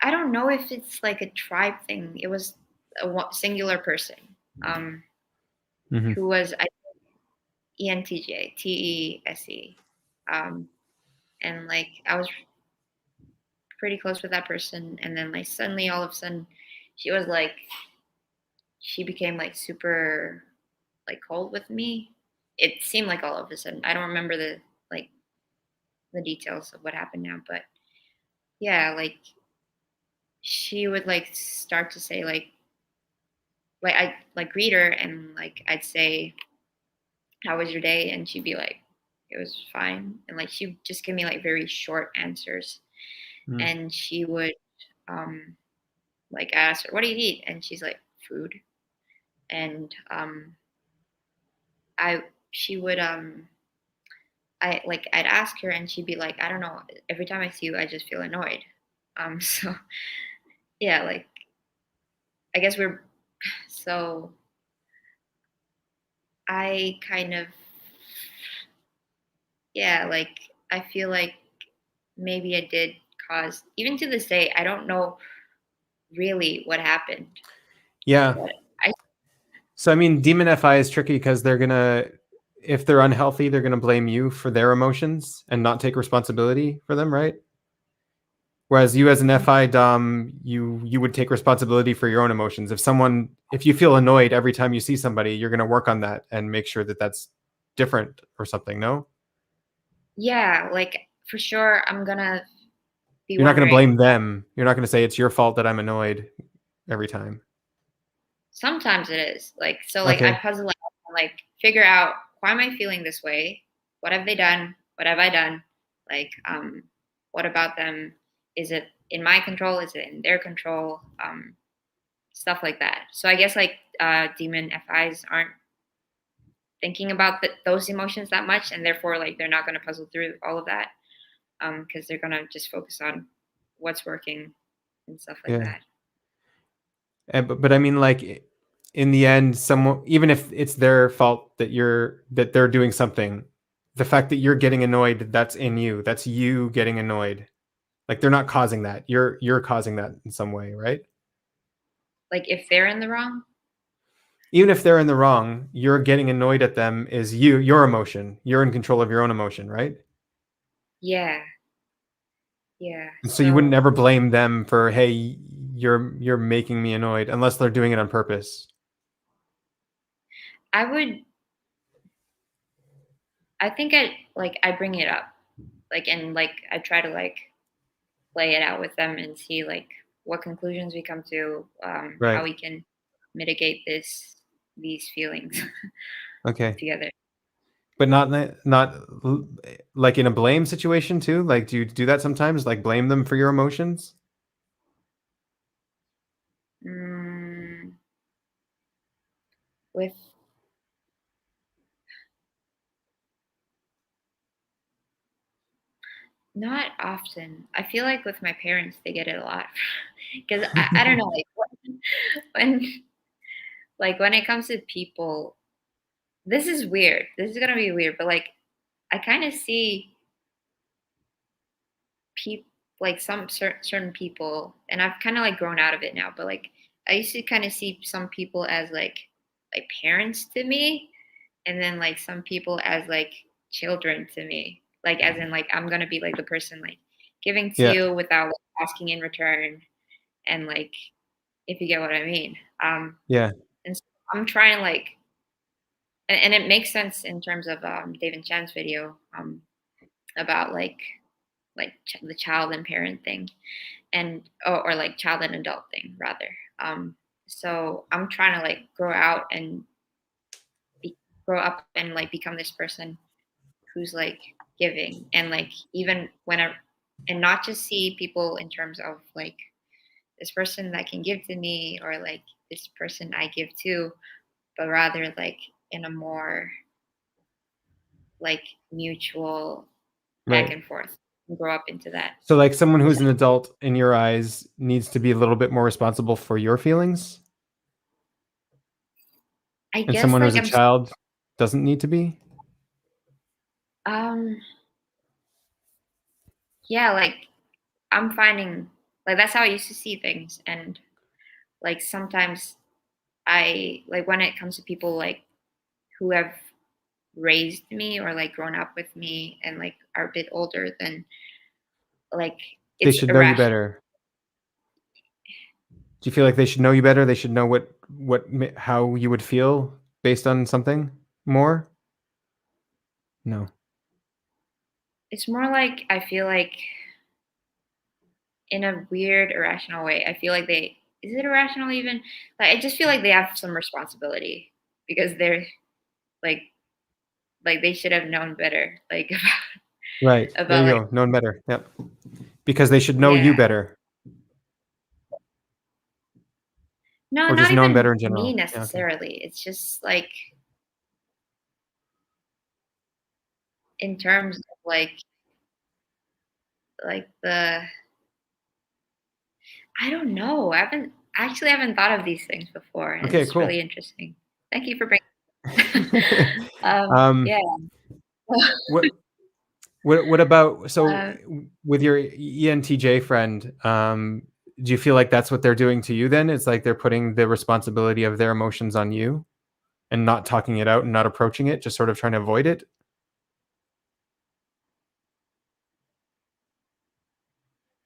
I don't know if it's like a tribe thing. It was a singular person. Mm-hmm. who was ENTJ, TESE. And like I was pretty close with that person, and then like suddenly all of a sudden she was like she became like super like cold with me. It seemed like all of a sudden. I don't remember like the details of what happened now, but yeah, like she would like start to say like I like greet her and like I'd say, "How was your day?" and she'd be like, "It was fine." And like she'd just give me like very short answers. Mm. And she would um like ask her, "What do you eat?" And she's like, "Food." And I she would I'd ask her and she'd be like, "I don't know. Every time I see you, I just feel annoyed." So yeah, like I guess we're so I kind of yeah, like I feel like maybe I did cause even to this day, I don't know really what happened. Yeah. But I So I mean, demon FI is tricky because they're gonna, if they're unhealthy, they're gonna blame you for their emotions and not take responsibility for them, right? Whereas you as an FI Dom, you would take responsibility for your own emotions. If you feel annoyed every time you see somebody, you're gonna work on that and make sure that that's different or something. No, yeah, like for sure I'm gonna be you're not gonna blame wondering. them. You're not gonna say it's your fault that I'm annoyed every time. Sometimes it is. Like so like I Okay. puzzle out and like figure out why am I feeling this way? What have they done? What have I done? Like what about them? Is it in my control? Is it in their control? Stuff like that. So I guess like demon FIs aren't thinking about those emotions that much, and therefore like they're not going to puzzle through all of that because they're going to just focus on what's working and stuff like Yeah. that. But I mean, like in the end, someone, even if it's their fault that they're doing something, the fact that you're getting annoyed, that's in you. That's you getting annoyed. Like they're not causing that. You're causing that in some way, right? Like if they're in the wrong, Even if they're in the wrong, you're getting annoyed at them is your emotion. You're in control of your own emotion, right? yeah, yeah. And so you wouldn't So ever blame them for, hey, you're making me annoyed unless they're doing it on purpose. I would I think I bring it up, like and like I try to like play it out with them and see like what conclusions we come to, how Right. we can mitigate these feelings Okay. together. But not like in a blame situation too. Like, do you do that sometimes? Like, blame them for your emotions? Mm, with not often. I feel like with my parents they get it a lot because I don't know like when when it comes to people, this is weird. This is gonna be weird, but like I kind of see people like some certain people, and I've kind of like grown out of it now, but like I used to kind of see some people as like parents to me, and then like some people as like children to me, like as in like I'm gonna be like the person like giving to Yeah. you without like, asking in return, and like if you get what I mean. Yeah. And so I'm trying like and it makes sense in terms of David Chan's video about the child and parent thing, and or like child and adult thing rather. So I'm trying to like grow up and like become this person who's like giving, and like even when I and not just see people in terms of like this person that can give to me or like this person I give to, but rather like in a more like mutual back Right. and forth and grow up into that. So, like, someone who's So an adult in your eyes needs to be a little bit more responsible for your feelings, I and guess someone like who's a child doesn't need to be. um yeah, like I'm finding like that's how I used to see things, and like sometimes I like when it comes to people like who have raised me or like grown up with me and like are a bit older, then like They it's should know you irrational. better. Do you feel like they should know you better? They should know how you would feel based on something more? No. It's more like I feel like in a weird irrational way. I feel like they is it irrational even? Like I just feel like they have some responsibility because they're like they should have known better like Right. There about you like go. Known better. Yep. Because they should know you yeah. better No, or not just known even better in me general. Yeah, okay. necessarily. It's just like in terms of like the I don't know. I haven't thought of these things before. Okay, It's really cool. interesting. Thank you for bringing. Um, Yeah. what what about uh, with your ENTJ friend, do you feel like that's what they're doing to you then? It's like they're putting the responsibility of their emotions on you and not talking it out and not approaching it, just sort of trying to avoid it?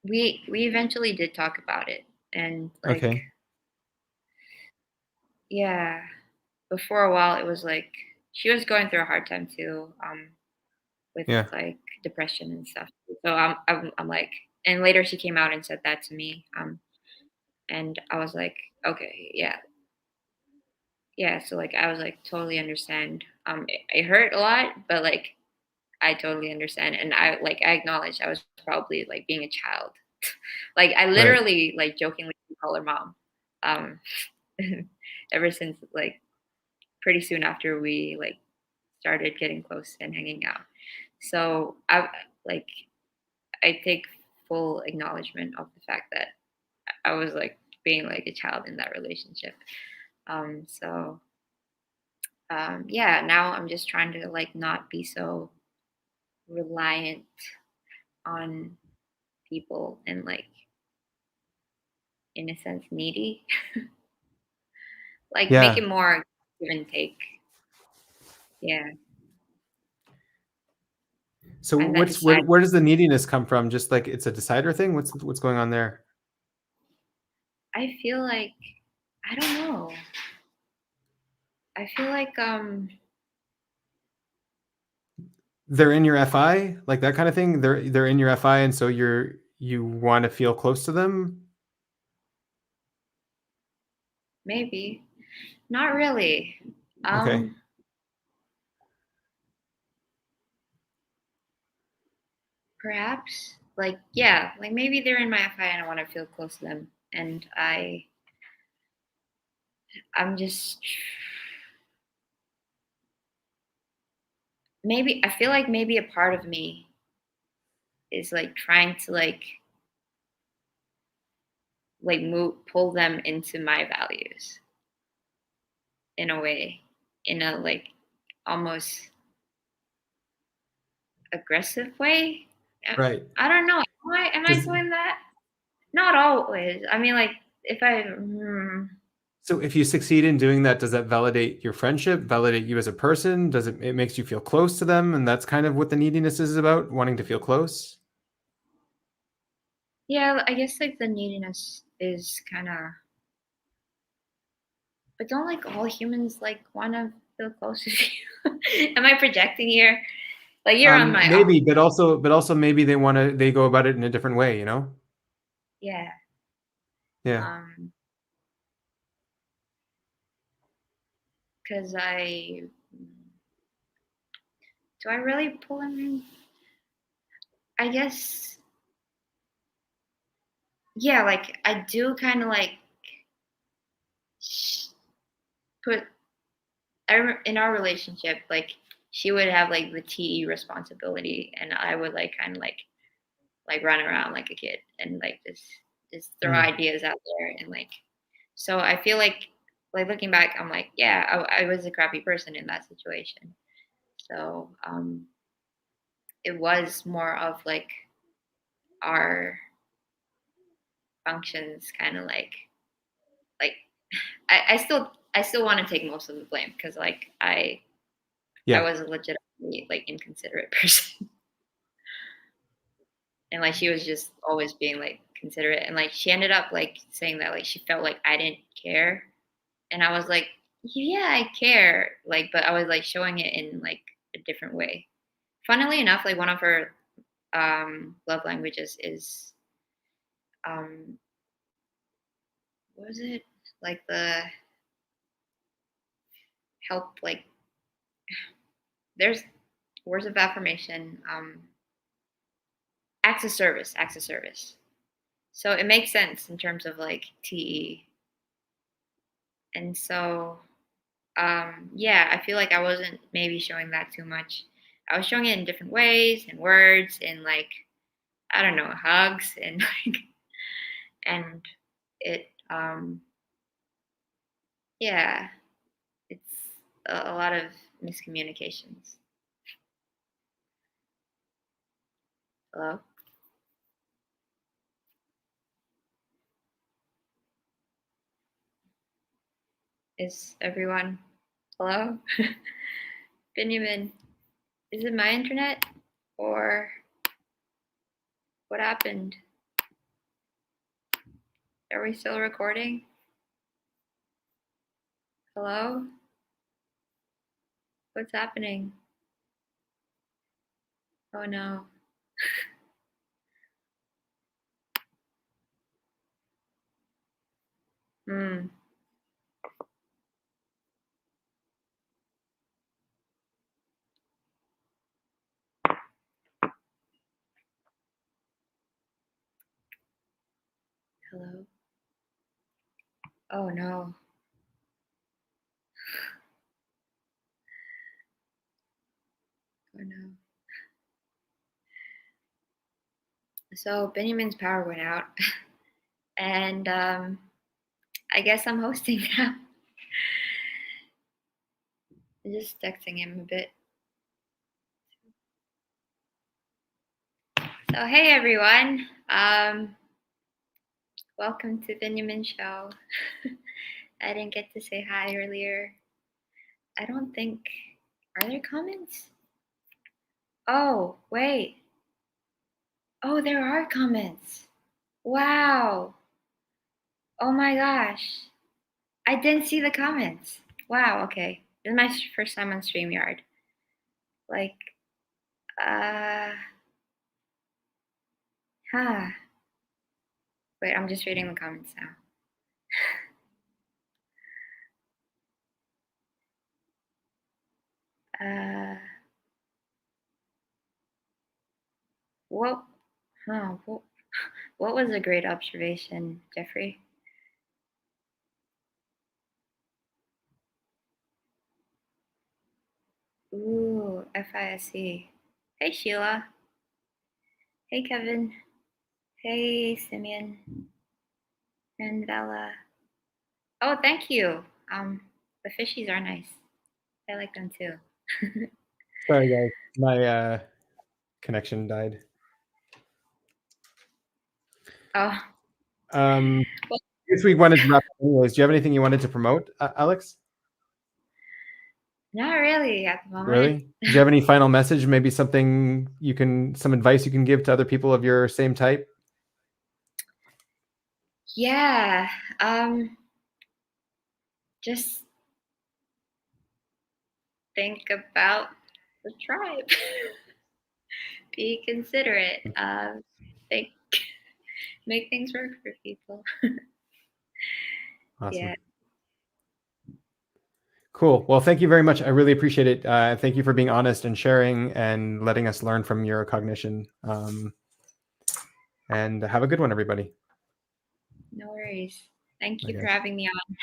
we eventually did talk about it, and like Okay. yeah, before a while it was like she was going through a hard time too, with Yeah. like depression and stuff. So I'm like, and later she came out and said that to me, and I was like, okay, yeah, yeah. So like I was like totally understand. It hurt a lot, but like I totally understand, and I acknowledge I was probably like being a child. Like I Right. literally like jokingly call her mom. Um, ever since like pretty soon after we like started getting close and hanging out. So like I take full acknowledgement of the fact that I was like being like a child in that relationship. So yeah, now I'm just trying to like not be so reliant on people and like in a sense needy. Like make Yeah. it more give and take. Yeah. So And then what's decide. where does the neediness come from? Just like it's a decider thing? What's going on there? I feel like I don't know. I feel like They're in your FI, like that kind of thing? They're in your FI and so you want to feel close to them? maybe not really. Okay. Um Perhaps like yeah, like maybe they're in my FI and I want to feel close to them and I'm just maybe I feel like maybe a part of me is like trying to like move pull them into my values in a way, in a like almost aggressive way. I, Right. I don't know. Am I Does doing that? Not always. I mean, like if I So if you succeed in doing that, does that validate your friendship, validate you as a person? Does it makes you feel close to them? And that's kind of what the neediness is about, wanting to feel close? yeah, I guess like the neediness is kind of. But don't like all humans like want to feel close to you? Am I projecting here? Like you're on my own. Maybe, but also maybe they go about it in a different way, you know? Yeah. Yeah. Um, because I do I really pull him in? I guess yeah. Like I do kind of like put in our relationship. Like she would have like the TE responsibility, and I would like kind of like run around like a kid and like just throw Mm. ideas out there and like so I feel like looking back I'm like yeah I was a crappy person in that situation so it was more of like our functions kind of like I still want to take most of the blame because like I was a legitimately like inconsiderate person. And like she was just always being like considerate, and like she ended up like saying that like she felt like I didn't care, and I was like, yeah, I care, like, but I was like showing it in like a different way. Funnily enough, like one of her love languages is what was it, like the help, like there's words of affirmation, acts of service. So it makes sense in terms of like TE. And so, yeah, I feel like I wasn't maybe showing that too much. I was showing it in different ways, in words, in like, I don't know, hugs, and like, and it, yeah, it's a lot of miscommunications. Hello? Is everyone, hello? Benjamin, is it my internet or what happened? Are we still recording? Hello? What's happening? Oh no. Hmm. Hello? Oh no. Oh no. So Benjamin's power went out, and I guess I'm hosting now. I'm just texting him a bit. So hey everyone, welcome to Benjamin's show. I didn't get to say hi earlier. I don't think, are there comments? Oh, wait. Oh, there are comments. Wow. Oh my gosh. I didn't see the comments. Wow, okay. This is my first time on StreamYard. Like, huh. Wait, I'm just reading the comments now. What, huh, what was a great observation, Jeffrey? Ooh, FISE. Hey, Sheila. Hey, Kevin. Hey, Simeon. And Bella. Oh, thank you. The fishies are nice. I like them too. Sorry, guys. My connection died. Oh. I guess we wanted to wrap up anyways. Do you have anything you wanted to promote, Alex? Not really at the moment. Really? Do you have any final message? Maybe something some advice you can give to other people of your same type? Yeah. Just think about the tribe. Be considerate. Think, make things work for people. Awesome. Yeah. Cool. Well, thank you very much. I really appreciate it. Thank you for being honest and sharing and letting us learn from your cognition. And have a good one, everybody. No worries. Thank you Bye, for guys. having me on.